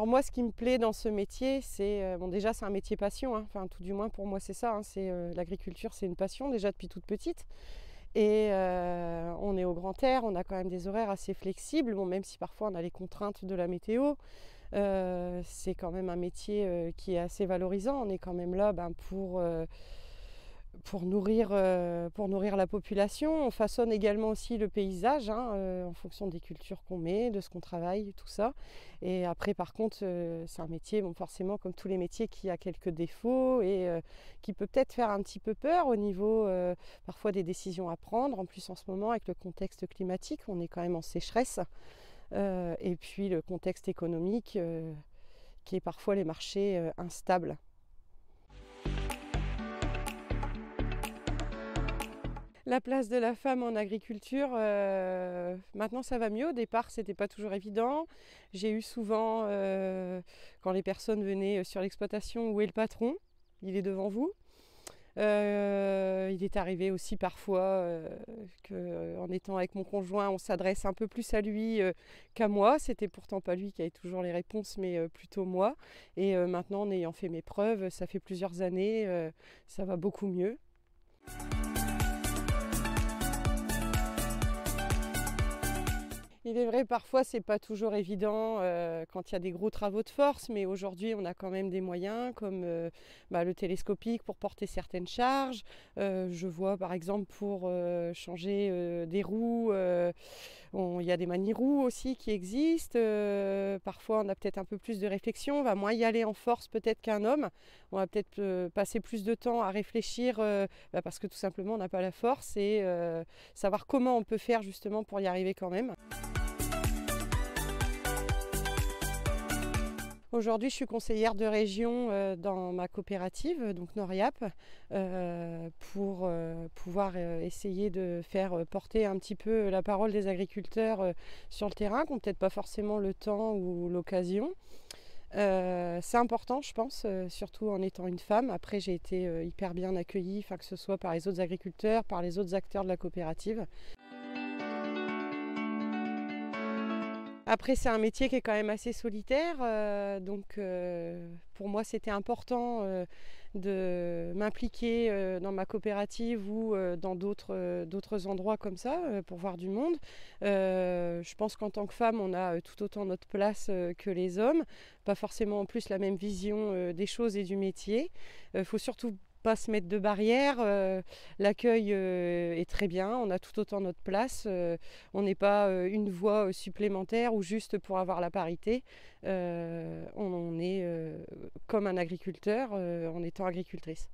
Alors moi, ce qui me plaît dans ce métier, c'est bon, déjà c'est un métier passion, hein. Enfin tout du moins pour moi c'est ça, hein. L'agriculture, c'est une passion déjà depuis toute petite. Et on est au grand air, on a quand même des horaires assez flexibles, bon, même si parfois on a les contraintes de la météo. C'est quand même un métier qui est assez valorisant. On est quand même là pour nourrir la population. On façonne également aussi le paysage, hein, en fonction des cultures qu'on met, de ce qu'on travaille, tout ça. Et après, par contre, c'est un métier, bon, forcément, comme tous les métiers, qui a quelques défauts et qui peut peut-être faire un petit peu peur au niveau parfois des décisions à prendre. En plus, en ce moment, avec le contexte climatique, on est quand même en sécheresse. Et puis le contexte économique qui est parfois les marchés instables. La place de la femme en agriculture, maintenant ça va mieux. Au départ, c'était pas toujours évident. J'ai eu souvent, quand les personnes venaient sur l'exploitation, où est le patron? Il est devant vous. Il est arrivé aussi parfois qu'en étant avec mon conjoint, on s'adresse un peu plus à lui qu'à moi. C'était pourtant pas lui qui avait toujours les réponses, mais plutôt moi. Et maintenant, en ayant fait mes preuves, ça fait plusieurs années, ça va beaucoup mieux. Il est vrai, parfois, c'est pas toujours évident quand il y a des gros travaux de force, mais aujourd'hui, on a quand même des moyens comme le télescopique pour porter certaines charges. Je vois, par exemple, pour changer des roues, il y a des mani-roues aussi qui existent. Parfois, on a peut-être un peu plus de réflexion, on va moins y aller en force peut-être qu'un homme. On va peut-être passer plus de temps à réfléchir parce que tout simplement, on n'a pas la force et savoir comment on peut faire justement pour y arriver quand même. Aujourd'hui, je suis conseillère de région dans ma coopérative, donc Noriap, pour pouvoir essayer de faire porter un petit peu la parole des agriculteurs sur le terrain, qui n'ont peut-être pas forcément le temps ou l'occasion. C'est important, je pense, surtout en étant une femme. Après, j'ai été hyper bien accueillie, que ce soit par les autres agriculteurs, par les autres acteurs de la coopérative. Après, c'est un métier qui est quand même assez solitaire, donc pour moi, c'était important de m'impliquer dans ma coopérative ou dans d'autres endroits comme ça, pour voir du monde. Je pense qu'en tant que femme, on a tout autant notre place que les hommes, pas forcément en plus la même vision des choses et du métier. Il faut surtout pas se mettre de barrières, l'accueil est très bien, on a tout autant notre place, on n'est pas une voix supplémentaire ou juste pour avoir la parité, on est comme un agriculteur en étant agricultrice.